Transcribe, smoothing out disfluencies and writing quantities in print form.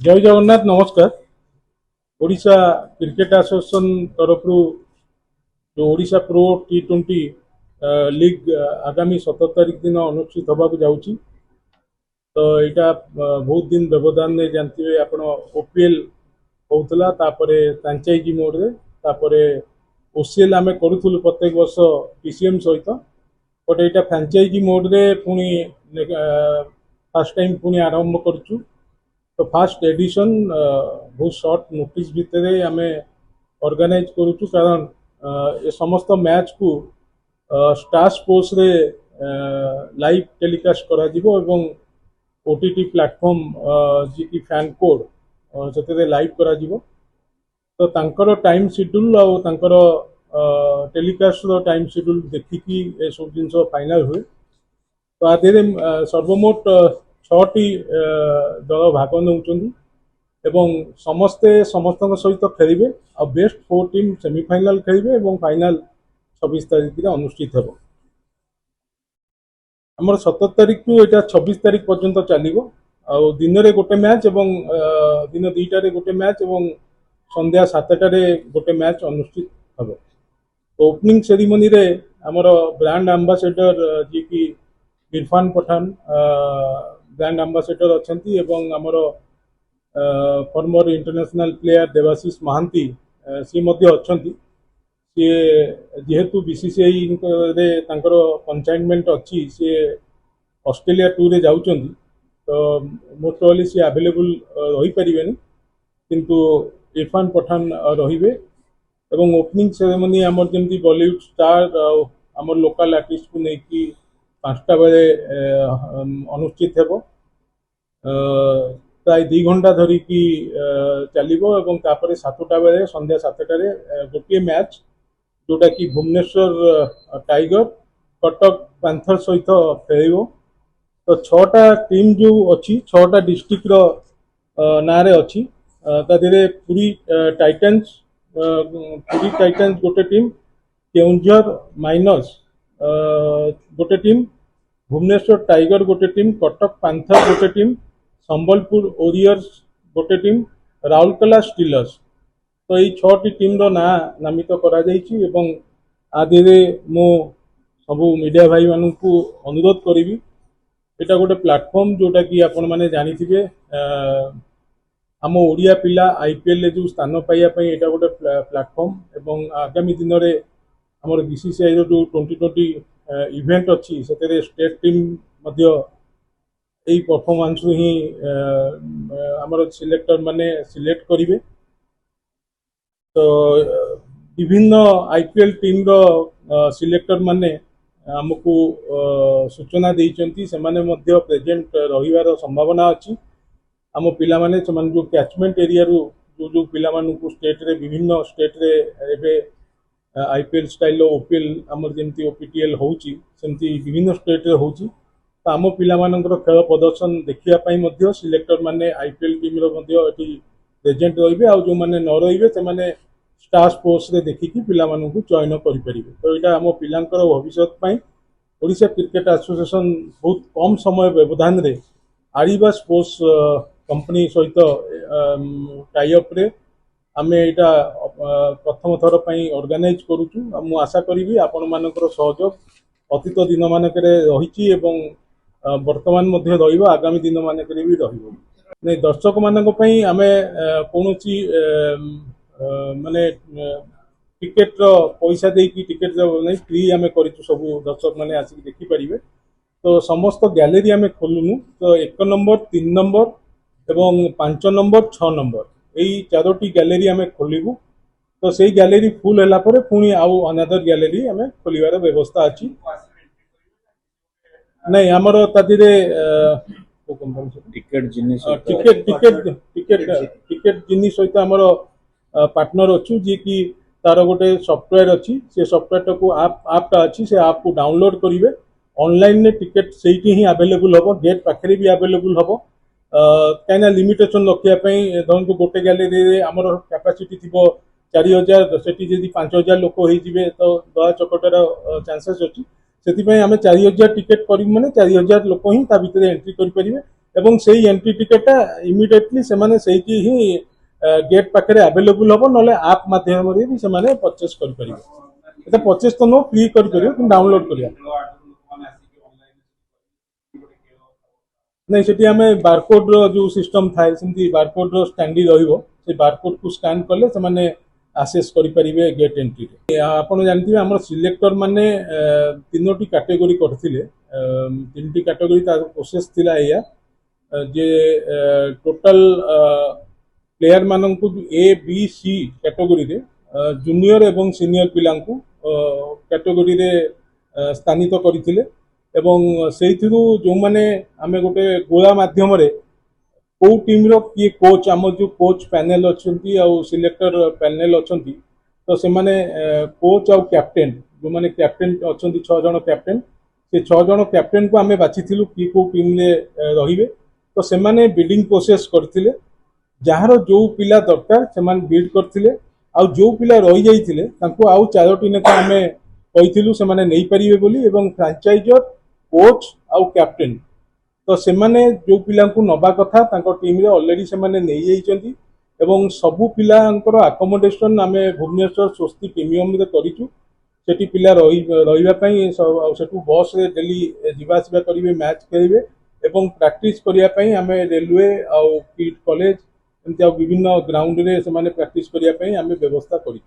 जय जगन्नाथ नमस्कार। Odisha cricket association तरफ जो ओडिशा प्रो T20 लीग आगामी 17 तारिख दिन अनुष्ठित होगा जाऊँगी। तो यहाँ बहुत दिन व्यवधान नहीं जानते आप ओपीएल होता फ्रांचाइजी मोड रे ओसीएल आम करूँ प्रत्येक वर्ष पीसीएम सहित बट यहाँ फ्रांचाइजी मोड रे पुणी फास्ट टाइम पुणी आरंभ करूँ। तो फास्ट एडिशन बहुत शॉर्ट नोटिस भितर आम ऑर्गेनाइज करूँ कारण ये समस्त मैच को स्टार स्पोर्ट्स रे लाइव टेलीकास्ट करा जीवो एवं ओटीटी प्लेटफॉर्म जी की फैन कोड से लाइव करा जीवो। तो तांकर टाइम शेड्यूल और तांकर टेलीकास्ट टाइम शेड्यूल देखिकी ए सब जिन फाइनल हुए। तो आधे सर्वमोट 6टी दल भाग नौ समस्ते समस्त सहित खेलिए और बेस्ट 4 टीम सेमिफाइनाल खेलिए और फाइनाल 26 तारिख अनुष्ठित हो। आमर 17 तारिख टू यहाँ 26 तारिख पर्यंत चलो और दिन में गोटे मैच और दिन 2टार गोटे मैच और संध्या 7टार गोटे मैच अनुष्ठित हम। ओपनिंग सेरिमनी रे आमर ब्रांड एम्बासेडर जी की इरफान पठान ब्रांड एम्बासेडर अच्छा आमर former international player Debasish Mohanty सी अच्छा सी जेहेतु बीसीसीआई रे तांकर कंसाइनमेंट अच्छी सी ऑस्ट्रेलिया टूर रे जाउछंती। तो मोस्ट प्रोबेबली सी अवेलेबल रही परिबेनी किंतु इरफान पठान रहिबे एवं ओपनिंग सेरेमनी आमर जमी बॉलीवुड स्टार आमर लोकल आर्टिस्ट को लेकिन 5टा बेले अनुष्ठित हेबो। प्राय 2 घंटा धरिकी चलो और 7टा बेले संध्या 7टार गोटे मैच जोटा कि भुवनेश्वर टाइगर कटक पैंथर सहित खेल। तो 6टा टीम जो अच्छी 6टा डिस्ट्रिक्ट ना रे अच्छी पुरी टाइटन्स गोटे टीम केउंझर माइनस गोटे टीम भुवनेश्वर टाइगर गोटे टीम कटक पैंथर गोटे टीम संबलपुर ओरियर्स गोटे टीम राउरकेला स्टीलर्स। तो ये 6टी टीम ना नामित करा जाइछि एवं आदि मु सबू मीडिया भाई मानू अनुरोध करी एटा गोटे प्लेटफॉर्म जोटा कि आपण माने जानी थिबे आम ओडिया पिला आईपीएल जो स्थान पाइबा एटा गोटे प्लेटफॉर्म एवं आगामी दिन में आमर बीसीसीआई जो 2020 इवेंट अच्छी से स्टेट टीम यही परफॉर्मेंस ही आमर सिलेक्टर माने सिलेक्ट करेंगे। तो विभिन्न आईपीएल टीम रो सिलेक्टर माने आमको सूचना देइचंती से माने मध्य प्रेजेंट रहिवार संभावना अच्छी। आम पिला माने जो कैचमेंट एरिया रू जो पिला मानू स्टेट रे विभिन्न स्टेट रे एबे आईपीएल स्टाइल ओपीएल आमर जमी ओपीटीएल होउची सेमती विभिन्न स्टेट रे होउची। तो आम पिला मानकर खेल प्रदर्शन देखिया सिलेक्टर माने आईपीएल टीम रो मध्य एटी प्रेजेंट रहिबे आ जो माने न रहिबे से माने स्टार स्पोर्ट्स रे देखिकी पिला मानू चयन करि परिबे। तो एटा आम पिलांकर भविष्यत पई ओडिशा क्रिकेट एसोसिएशन बहुत कम समय व्यवधान रे आरिबा स्पोर्ट्स कंपनी सहित टाई अप रे आमे एटा प्रथम थर पई ऑर्गेनाइज करूछु। मु आशा करिवि आपण मानकर सहयोग अतीत दिन मानकरे रहिछि एवं वर्तमान मध्य रहिबो आगामी दिन मानकरे भी रहिबो। नै दर्शक मानक पई आमे कोनोची माने टिकेट रो पैसा देकी टिकेट नै फ्री आमे करिछु सब दर्शक माने आसी देखि परिबे। तो समस्त गैलरी आमे खोलुनु। तो 1 नंबर 3 नंबर एवं 5 नंबर 6 नंबर यही 4टी गैलरी आमे खोलिबु। तो सही गैलरी फुल होला परे पुनी आउ अनदर गैलरी आमे खोलिवार व्यवस्था अछि। नहीं हमरो तदिरे टिकेट जिनिस टिकेट टिकेट टिकेट टिकेट जिनिस सहित हमरो पार्टनर अच्छु जी की तार गोटे सॉफ्टवेयर अच्छी से सॉफ्टवेयर को आप अच्छी से आप को डाउनलोड करेंगे ऑनलाइन ने टिकेट से ही अवेलेबल हम गेट पाखे भी अवेलेबल हम कहीं लिमिटेशन रखापी धरतु गोटे गैलरी आमर कैपेसिटी थी 4000 से 5000 लोक हो तो दया चकटार चांसेस अच्छी से आम 4000 टिकेट कर 4000 लोक ही भितर एंट्री करेंगे ଏବଂ ସେଇ ଏଣ୍ଟ୍ରି ଟିକେଟଟା ଇମିଡିଏଟଲି ସେମାନେ ସେଇଠି ହିଁ गेट पाखे आवेलेबल हम ना आप मध्यम भी से परचेस कर परचेस तो नुह फ्री कर डाउनलोड कर नहीं सेठी आम बारकोड जो सिस्टम थाए सेमती बारकोड स्टैंडी से बारकोड को स्कैन कले से आसेस करें गेट एंट्री आपड़ जानते आम सिलेक्टर माने तीनोटी कैटेगरी करथिले तीन कैटेगरी प्रोसेस थिला या जे टोटल प्लेयर मानक ए बी सी कैटेगरी रे जूनियर एवं सीनियर पिला कैटेगरी रे स्थानित करथिले एवं सेइथिरु जो माने आमे गोटे गोला माध्यम रे को टीम रो किए कोच आम जो कोच पैनल अच्छी सिलेक्टर पैनल अच्छा तो से माने कोच आउ कैप्टेन जो माने कैप्टेन अच्छा 6 जन कैप्टेन से 6 जन कैप्टेन को आमे बाछिथिलु कि को टीम रे रहिबे तो से माने बिल्डिंग प्रोसेस करथिले जार जो पिला दरकार से बिल्ड करथिले आउ जो पिला रही जाइथिले तांको आउ 4टी नेता आमे कहिथिलु से माने नै परिबे बोली एवं फ्रांचाइजर कोच आउ कैप्टेन तो से माने जो पिला नबा कथा तांको टीम रे ऑलरेडी से माने नै जाइछंती एवं सबु पिलांकर अकोमोडेशन आमे भुवनेश्वर स्वस्ति प्रीमियम रे करिचु सेठी पिला रहिबा पई सेठु बस रे डेली जिबा आसिबा करिवे मैच खेलिबे एवं प्रैक्टिस करिया पई आमे रेलवे आउ किट कॉलेज एमती विभिन्न ग्राउंड रे से माने प्रैक्टिस करिया पई आमे व्यवस्था करी।